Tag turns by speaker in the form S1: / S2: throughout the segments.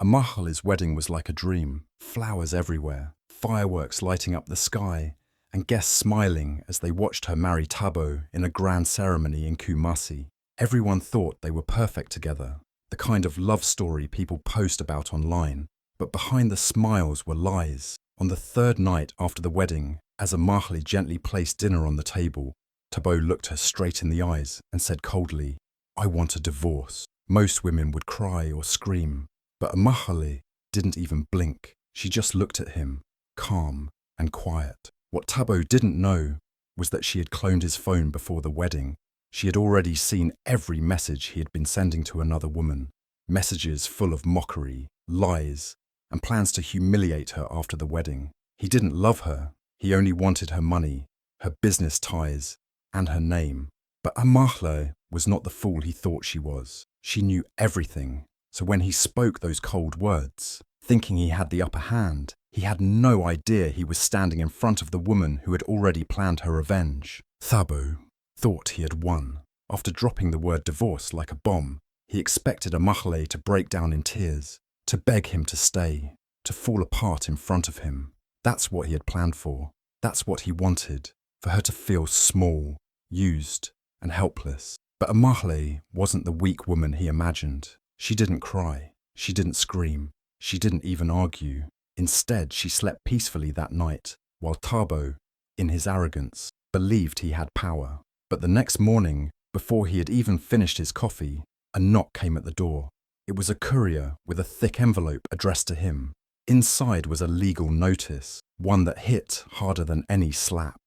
S1: Amahale's wedding was like a dream, flowers everywhere, fireworks lighting up the sky, and guests smiling as they watched her marry Tabo in a grand ceremony in Kumasi. Everyone thought they were perfect together, the kind of love story people post about online, but behind the smiles were lies. On the third night after the wedding, as Amahale gently placed dinner on the table, Tabo looked her straight in the eyes and said coldly, "I want a divorce." Most women would cry or scream, but Amahale didn't even blink. She just looked at him, calm and quiet. What Tabo didn't know was that she had cloned his phone before the wedding. She had already seen every message he had been sending to another woman, messages full of mockery, lies, and plans to humiliate her after the wedding. He didn't love her, he only wanted her money, her business ties, and her name. But Amahale was not the fool he thought she was. She knew everything, so when he spoke those cold words, thinking he had the upper hand, he had no idea he was standing in front of the woman who had already planned her revenge. Tabo thought he had won. After dropping the word divorce like a bomb, he expected Amahale to break down in tears, to beg him to stay, to fall apart in front of him. That's what he had planned for. That's what he wanted, for her to feel small, used, and helpless. But Amahale wasn't the weak woman he imagined. She didn't cry. She didn't scream. She didn't even argue. Instead, she slept peacefully that night, while Tabo, in his arrogance, believed he had power. But the next morning, before he had even finished his coffee, a knock came at the door. It was a courier with a thick envelope addressed to him. Inside was a legal notice, one that hit harder than any slap.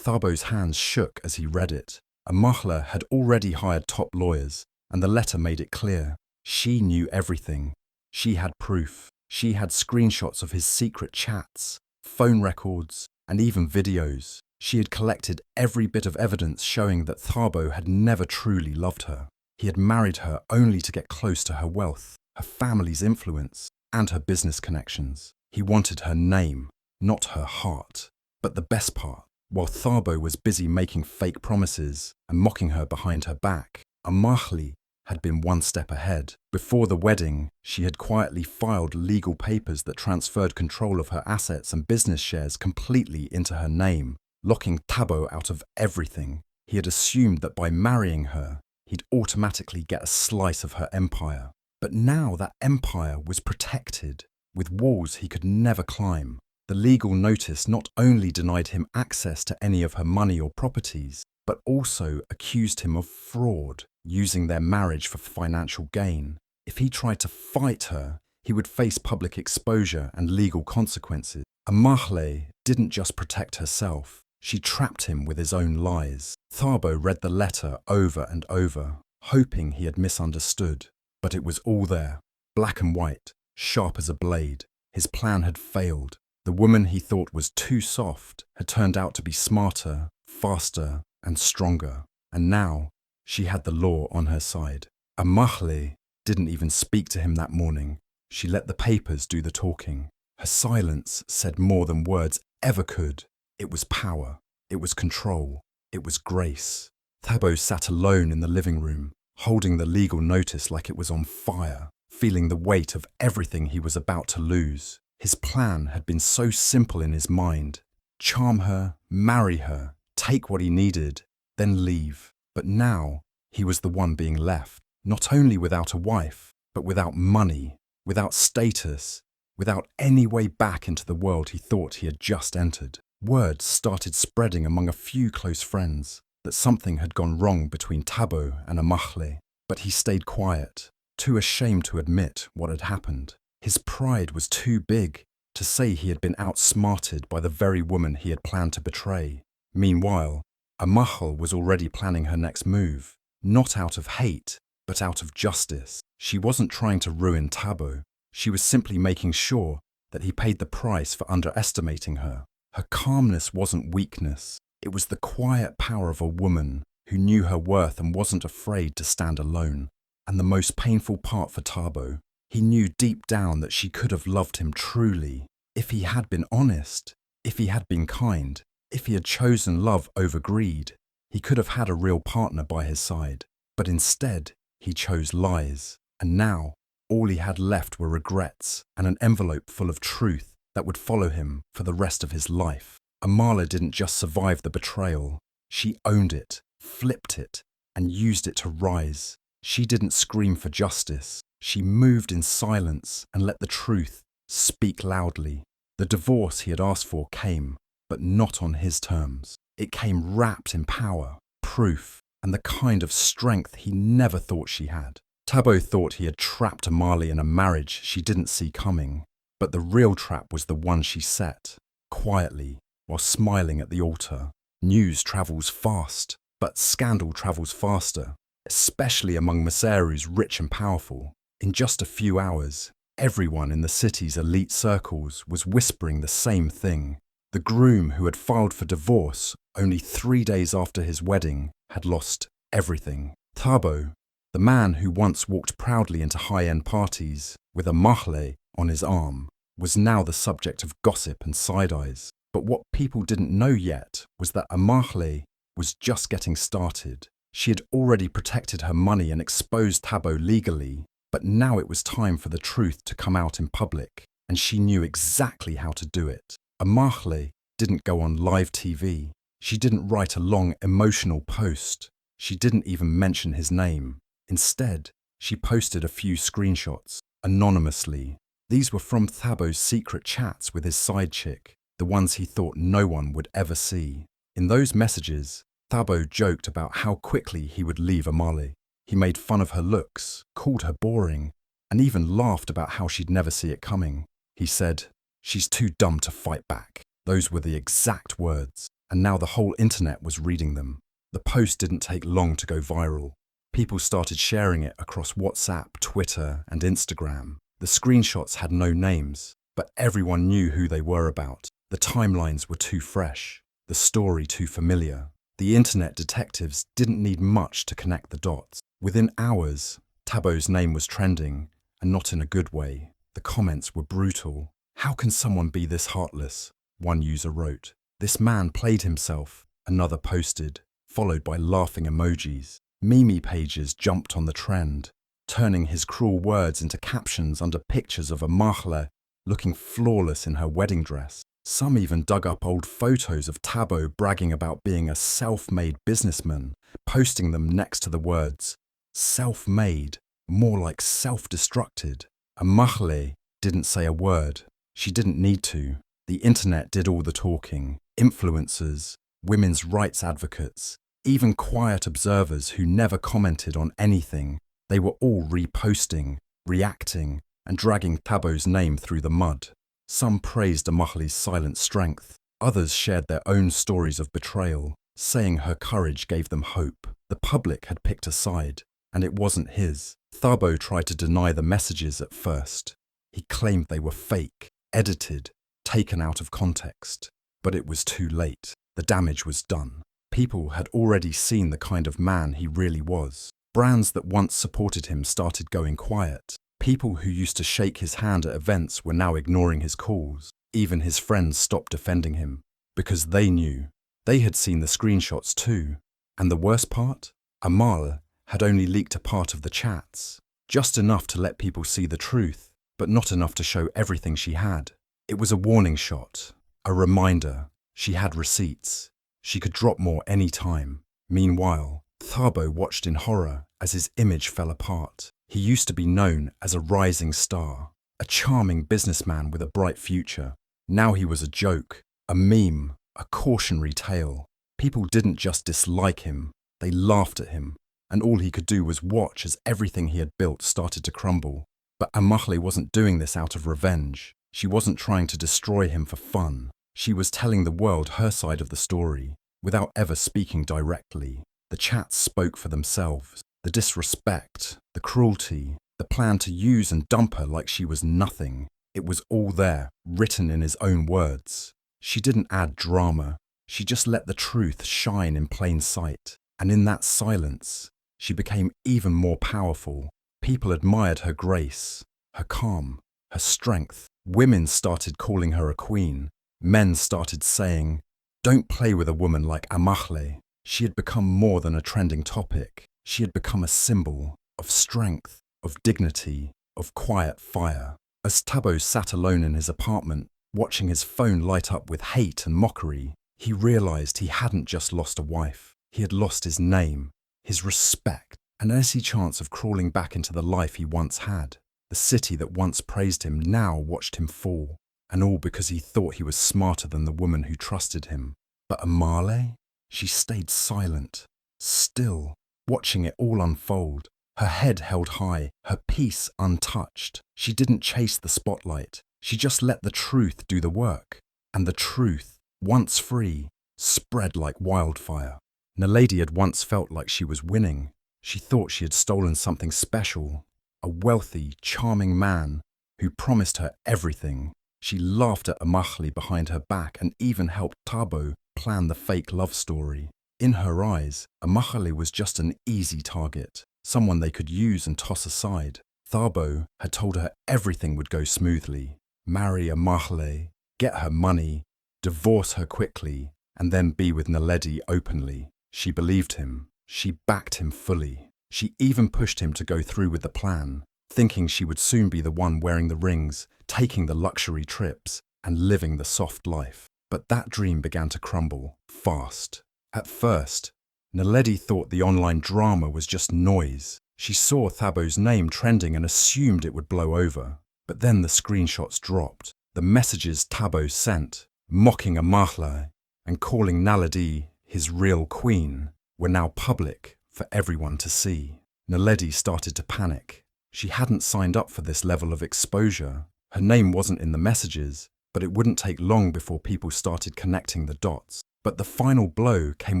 S1: Thabo's hands shook as he read it. Amahale had already hired top lawyers, and the letter made it clear. She knew everything. She had proof. She had screenshots of his secret chats, phone records, and even videos. She had collected every bit of evidence showing that Thabo had never truly loved her. He had married her only to get close to her wealth, her family's influence, and her business connections. He wanted her name, not her heart. But the best part, while Thabo was busy making fake promises and mocking her behind her back, Amahale had been one step ahead. Before the wedding, she had quietly filed legal papers that transferred control of her assets and business shares completely into her name, locking Thabo out of everything. He had assumed that by marrying her, he'd automatically get a slice of her empire. But now that empire was protected, with walls he could never climb. The legal notice not only denied him access to any of her money or properties, but also accused him of fraud, using their marriage for financial gain. If he tried to fight her, he would face public exposure and legal consequences. Amahale didn't just protect herself, she trapped him with his own lies. Thabo read the letter over and over, hoping he had misunderstood. But it was all there, black and white, sharp as a blade. His plan had failed. The woman he thought was too soft had turned out to be smarter, faster, and stronger. And now, she had the law on her side. Amahale didn't even speak to him that morning. She let the papers do the talking. Her silence said more than words ever could. It was power. It was control. It was grace. Thabo sat alone in the living room, holding the legal notice like it was on fire, feeling the weight of everything he was about to lose. His plan had been so simple in his mind. Charm her, marry her, take what he needed, then leave. But now, he was the one being left, not only without a wife, but without money, without status, without any way back into the world he thought he had just entered. Word started spreading among a few close friends that something had gone wrong between Thabo and Amahale, but he stayed quiet, too ashamed to admit what had happened. His pride was too big to say he had been outsmarted by the very woman he had planned to betray. Meanwhile, Amahale was already planning her next move, not out of hate, but out of justice. She wasn't trying to ruin Thabo. She was simply making sure that he paid the price for underestimating her. Her calmness wasn't weakness. It was the quiet power of a woman who knew her worth and wasn't afraid to stand alone. And the most painful part for Thabo, he knew deep down that she could have loved him truly. If he had been honest, if he had been kind, if he had chosen love over greed, he could have had a real partner by his side. But instead, he chose lies. And now, all he had left were regrets and an envelope full of truth that would follow him for the rest of his life. Amala didn't just survive the betrayal. She owned it, flipped it, and used it to rise. She didn't scream for justice. She moved in silence and let the truth speak loudly. The divorce he had asked for came, but not on his terms. It came wrapped in power, proof, and the kind of strength he never thought she had. Tabo thought he had trapped Amali in a marriage she didn't see coming, but the real trap was the one she set, quietly, while smiling at the altar. News travels fast, but scandal travels faster, especially among Maseru's rich and powerful. In just a few hours, everyone in the city's elite circles was whispering the same thing. The groom who had filed for divorce only 3 days after his wedding had lost everything. Thabo, the man who once walked proudly into high-end parties with a mahle on his arm, was now the subject of gossip and side-eyes. But what people didn't know yet was that Amahle was just getting started. She had already protected her money and exposed Thabo legally, but now it was time for the truth to come out in public, and she knew exactly how to do it. Amahle didn't go on live TV. She didn't write a long, emotional post. She didn't even mention his name. Instead, she posted a few screenshots, anonymously. These were from Thabo's secret chats with his side chick, the ones he thought no one would ever see. In those messages, Thabo joked about how quickly he would leave Amali. He made fun of her looks, called her boring, and even laughed about how she'd never see it coming. He said, "She's too dumb to fight back." Those were the exact words, and now the whole internet was reading them. The post didn't take long to go viral. People started sharing it across WhatsApp, Twitter, and Instagram. The screenshots had no names, but everyone knew who they were about. The timelines were too fresh, the story too familiar. The internet detectives didn't need much to connect the dots. Within hours, Tabo's name was trending, and not in a good way. The comments were brutal. "How can someone be this heartless?" one user wrote. "This man played himself," another posted, followed by laughing emojis. Meme pages jumped on the trend, turning his cruel words into captions under pictures of Amahle looking flawless in her wedding dress. Some even dug up old photos of Tabo bragging about being a self-made businessman, posting them next to the words, "self-made," more like self-destructed. Amahle didn't say a word. She didn't need to. The internet did all the talking. Influencers, women's rights advocates, even quiet observers who never commented on anything. They were all reposting, reacting, and dragging Tabo's name through the mud. Some praised Amahle's silent strength. Others shared their own stories of betrayal, saying her courage gave them hope. The public had picked a side, and it wasn't his. Thabo tried to deny the messages at first. He claimed they were fake, edited, taken out of context. But it was too late. The damage was done. People had already seen the kind of man he really was. Brands that once supported him started going quiet. People who used to shake his hand at events were now ignoring his calls. Even his friends stopped defending him, because they knew. They had seen the screenshots too. And the worst part? Amal had only leaked a part of the chats. Just enough to let people see the truth, but not enough to show everything she had. It was a warning shot, a reminder. She had receipts. She could drop more any time. Meanwhile, Thabo watched in horror as his image fell apart. He used to be known as a rising star, a charming businessman with a bright future. Now he was a joke, a meme, a cautionary tale. People didn't just dislike him, they laughed at him, and all he could do was watch as everything he had built started to crumble. But Amahle wasn't doing this out of revenge. She wasn't trying to destroy him for fun. She was telling the world her side of the story, without ever speaking directly. The chats spoke for themselves. The disrespect, the cruelty, the plan to use and dump her like she was nothing. It was all there, written in his own words. She didn't add drama. She just let the truth shine in plain sight. And in that silence, she became even more powerful. People admired her grace, her calm, her strength. Women started calling her a queen. Men started saying, "Don't play with a woman like Amahle." She had become more than a trending topic. She had become a symbol of strength, of dignity, of quiet fire. As Tabo sat alone in his apartment, watching his phone light up with hate and mockery, he realized he hadn't just lost a wife. He had lost his name, his respect, and any chance of crawling back into the life he once had. The city that once praised him now watched him fall, and all because he thought he was smarter than the woman who trusted him. But Amale? She stayed silent, still, watching it all unfold. Her head held high, her peace untouched. She didn't chase the spotlight. She just let the truth do the work. And the truth, once free, spread like wildfire. Naledi had once felt like she was winning. She thought she had stolen something special. A wealthy, charming man who promised her everything. She laughed at Amachli behind her back and even helped Tabo plan the fake love story. In her eyes, Amachli was just an easy target, someone they could use and toss aside. Thabo had told her everything would go smoothly. Marry Amachli, get her money, divorce her quickly, and then be with Naledi openly. She believed him. She backed him fully. She even pushed him to go through with the plan, thinking she would soon be the one wearing the rings, taking the luxury trips, and living the soft life. But that dream began to crumble, fast. At first, Naledi thought the online drama was just noise. She saw Thabo's name trending and assumed it would blow over. But then the screenshots dropped. The messages Thabo sent, mocking Amachli and calling Naledi his real queen, were now public for everyone to see. Naledi started to panic. She hadn't signed up for this level of exposure. Her name wasn't in the messages, but it wouldn't take long before people started connecting the dots. But the final blow came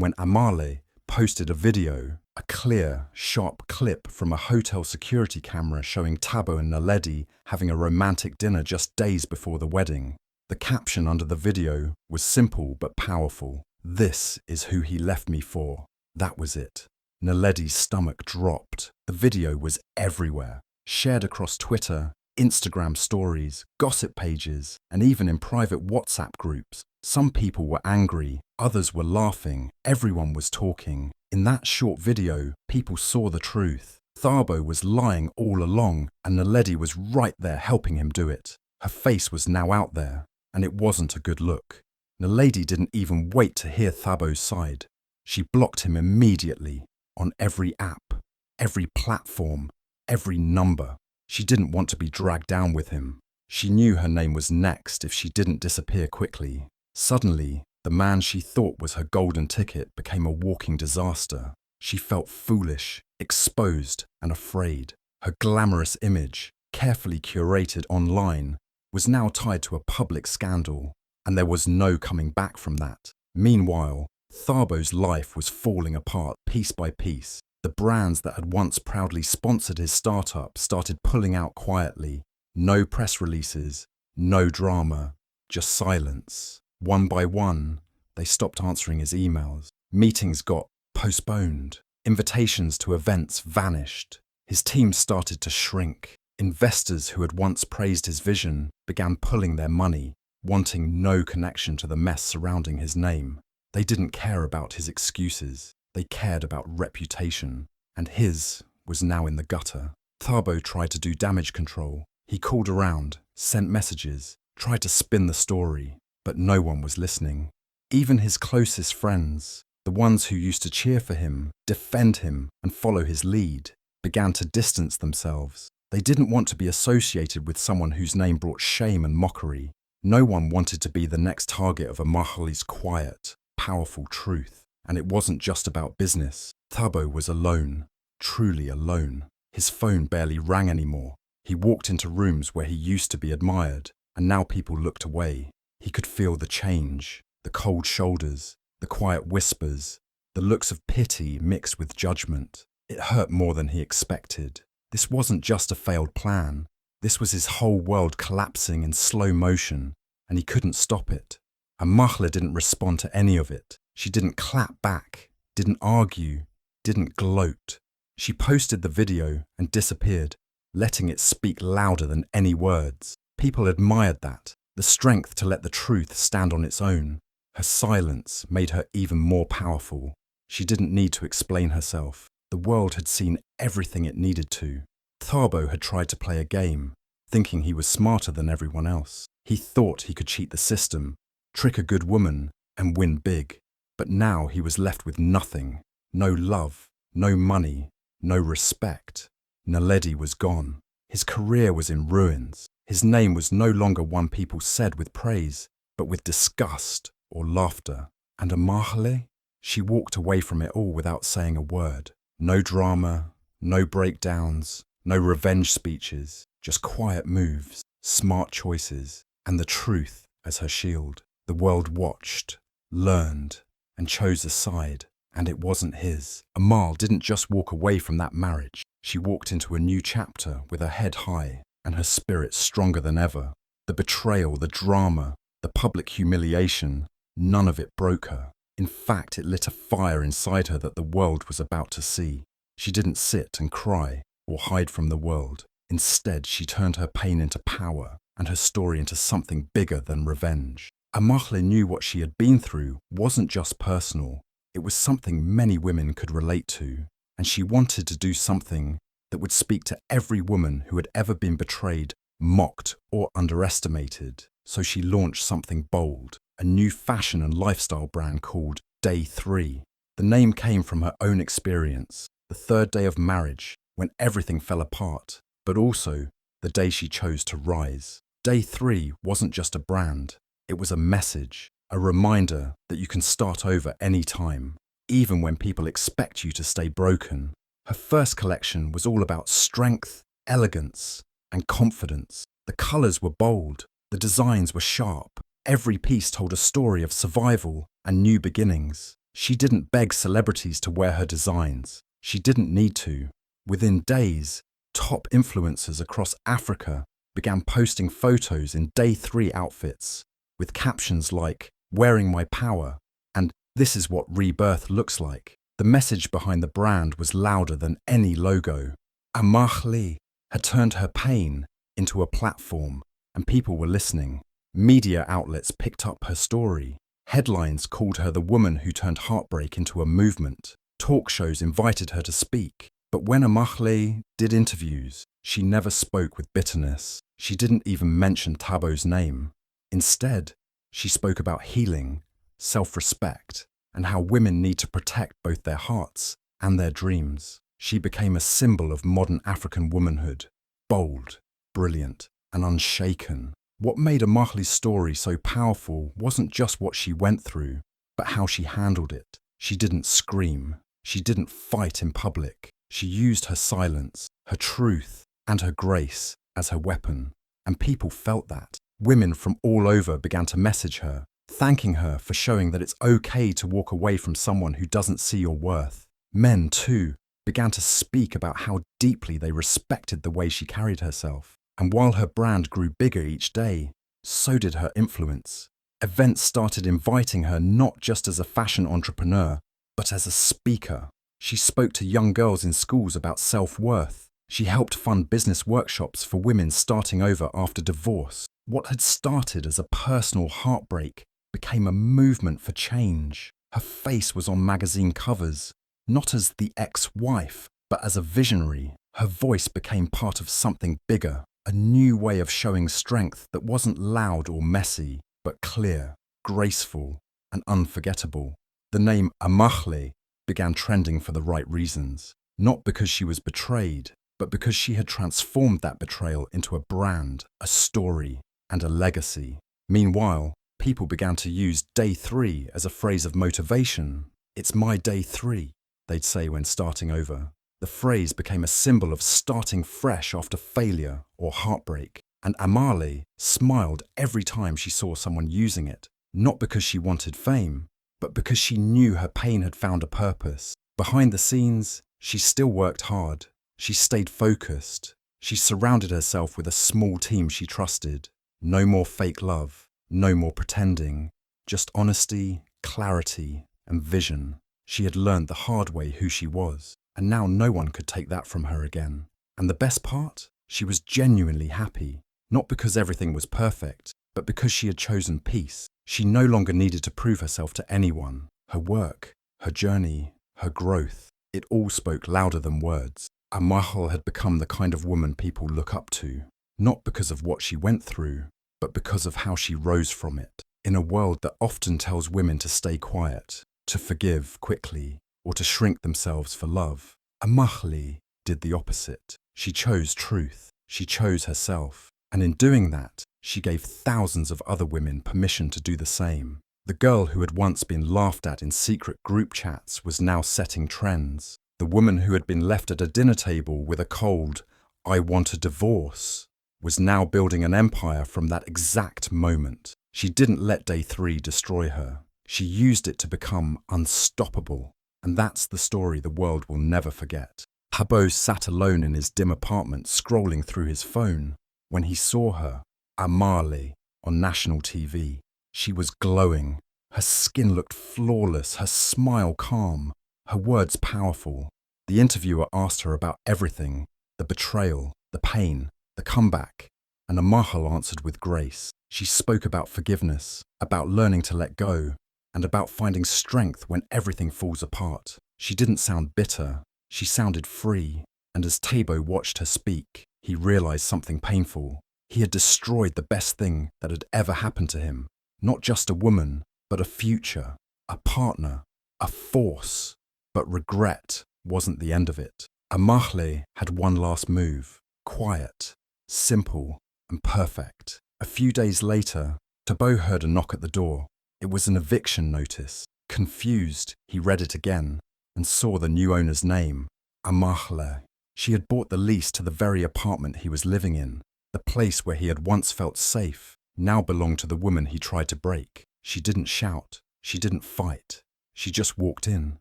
S1: when Amale posted a video, a clear, sharp clip from a hotel security camera showing Tabo and Naledi having a romantic dinner just days before the wedding. The caption under the video was simple but powerful. "This is who he left me for." That was it. Naledi's stomach dropped. The video was everywhere, shared across Twitter, Instagram stories, gossip pages, and even in private WhatsApp groups. Some people were angry, others were laughing, everyone was talking. In that short video, people saw the truth. Thabo was lying all along, and Naledi was right there helping him do it. Her face was now out there, and it wasn't a good look. Naledi didn't even wait to hear Thabo's side. She blocked him immediately, on every app, every platform, every number. She didn't want to be dragged down with him. She knew her name was next if she didn't disappear quickly. Suddenly, the man she thought was her golden ticket became a walking disaster. She felt foolish, exposed, and afraid. Her glamorous image, carefully curated online, was now tied to a public scandal, and there was no coming back from that. Meanwhile, Thabo's life was falling apart piece by piece. The brands that had once proudly sponsored his startup started pulling out quietly. No press releases, no drama, just silence. One by one, they stopped answering his emails. Meetings got postponed. Invitations to events vanished. His team started to shrink. Investors who had once praised his vision began pulling their money, wanting no connection to the mess surrounding his name. They didn't care about his excuses. They cared about reputation, and his was now in the gutter. Thabo tried to do damage control. He called around, sent messages, tried to spin the story, but no one was listening. Even his closest friends, the ones who used to cheer for him, defend him, and follow his lead, began to distance themselves. They didn't want to be associated with someone whose name brought shame and mockery. No one wanted to be the next target of Amachli's quiet, powerful truth. And it wasn't just about business. Thabo was alone, truly alone. His phone barely rang anymore. He walked into rooms where he used to be admired, and now people looked away. He could feel the change, the cold shoulders, the quiet whispers, the looks of pity mixed with judgment. It hurt more than he expected. This wasn't just a failed plan. This was his whole world collapsing in slow motion, and he couldn't stop it. Amachli didn't respond to any of it. She didn't clap back, didn't argue, didn't gloat. She posted the video and disappeared, letting it speak louder than any words. People admired that, the strength to let the truth stand on its own. Her silence made her even more powerful. She didn't need to explain herself. The world had seen everything it needed to. Thabo had tried to play a game, thinking he was smarter than everyone else. He thought he could cheat the system, trick a good woman, and win big. But now he was left with nothing. No love, no money, no respect. Naledi was gone. His career was in ruins. His name was no longer one people said with praise, but with disgust or laughter. And Amahle? She walked away from it all without saying a word. No drama, no breakdowns, no revenge speeches, just quiet moves, smart choices, and the truth as her shield. The world watched, learned, and chose a side, and it wasn't his. Amal didn't just walk away from that marriage. She walked into a new chapter with her head high and her spirit stronger than ever. The betrayal, the drama, the public humiliation, none of it broke her. In fact, it lit a fire inside her that the world was about to see. She didn't sit and cry or hide from the world. Instead, she turned her pain into power and her story into something bigger than revenge. Amahle knew what she had been through wasn't just personal. It was something many women could relate to, and she wanted to do something that would speak to every woman who had ever been betrayed, mocked, or underestimated. So she launched something bold, a new fashion and lifestyle brand called Day 3. The name came from her own experience, the third day of marriage, when everything fell apart, but also the day she chose to rise. Day 3 wasn't just a brand, it was a message, a reminder that you can start over any time, even when people expect you to stay broken. Her first collection was all about strength, elegance, and confidence. The colours were bold, the designs were sharp. Every piece told a story of survival and new beginnings. She didn't beg celebrities to wear her designs. She didn't need to. Within days, top influencers across Africa began posting photos in Day 3 outfits, with captions like, "Wearing my power," and "This is what rebirth looks like." The message behind the brand was louder than any logo. Amahle had turned her pain into a platform, and people were listening. Media outlets picked up her story. Headlines called her the woman who turned heartbreak into a movement. Talk shows invited her to speak. But when Amahle did interviews, she never spoke with bitterness. She didn't even mention Tabo's name. Instead, she spoke about healing, self-respect, and how women need to protect both their hearts and their dreams. She became a symbol of modern African womanhood, bold, brilliant, and unshaken. What made Amahle's story so powerful wasn't just what she went through, but how she handled it. She didn't scream. She didn't fight in public. She used her silence, her truth, and her grace as her weapon. And people felt that. Women from all over began to message her, thanking her for showing that it's okay to walk away from someone who doesn't see your worth. Men, too, began to speak about how deeply they respected the way she carried herself. And while her brand grew bigger each day, so did her influence. Events started inviting her not just as a fashion entrepreneur, but as a speaker. She spoke to young girls in schools about self-worth. She helped fund business workshops for women starting over after divorce. What had started as a personal heartbreak became a movement for change. Her face was on magazine covers, not as the ex-wife, but as a visionary. Her voice became part of something bigger, a new way of showing strength that wasn't loud or messy, but clear, graceful, and unforgettable. The name Amahle began trending for the right reasons, not because she was betrayed, but because she had transformed that betrayal into a brand, a story, and a legacy. Meanwhile, people began to use Day 3 as a phrase of motivation. "It's my Day 3, they'd say when starting over. The phrase became a symbol of starting fresh after failure or heartbreak, and Amahle smiled every time she saw someone using it, not because she wanted fame, but because she knew her pain had found a purpose. Behind the scenes, she still worked hard. She stayed focused. She surrounded herself with a small team she trusted. No more fake love, no more pretending, just honesty, clarity, and vision. She had learned the hard way who she was, and now no one could take that from her again. And the best part? She was genuinely happy, not because everything was perfect, but because she had chosen peace. She no longer needed to prove herself to anyone. Her work, her journey, her growth, it all spoke louder than words. Amahal had become the kind of woman people look up to, not because of what she went through, but because of how she rose from it. In a world that often tells women to stay quiet, to forgive quickly, or to shrink themselves for love, Amahli did the opposite. She chose truth. She chose herself. And in doing that, she gave thousands of other women permission to do the same. The girl who had once been laughed at in secret group chats was now setting trends. The woman who had been left at a dinner table with a cold, "I want a divorce," was now building an empire from that exact moment. She didn't let day 3 destroy her. She used it to become unstoppable. And that's the story the world will never forget. Tabo sat alone in his dim apartment scrolling through his phone when he saw her, Amale, on national TV. She was glowing. Her skin looked flawless, her smile calm, her words powerful. The interviewer asked her about everything, the betrayal, the pain, the comeback, and Amahal answered with grace. She spoke about forgiveness, about learning to let go, and about finding strength when everything falls apart. She didn't sound bitter. She sounded free, and as Tabo watched her speak, he realized something painful. He had destroyed the best thing that had ever happened to him. Not just a woman, but a future, a partner, a force. But regret wasn't the end of it. Amahle had one last move, quiet, simple, and perfect. A few days later, Tabo heard a knock at the door. It was an eviction notice. Confused, he read it again and saw the new owner's name, Amahle. She had bought the lease to the very apartment he was living in. The place where he had once felt safe now belonged to the woman he tried to break. She didn't shout. She didn't fight. She just walked in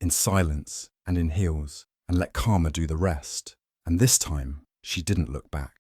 S1: silence and in heels, and let karma do the rest. And this time, she didn't look back.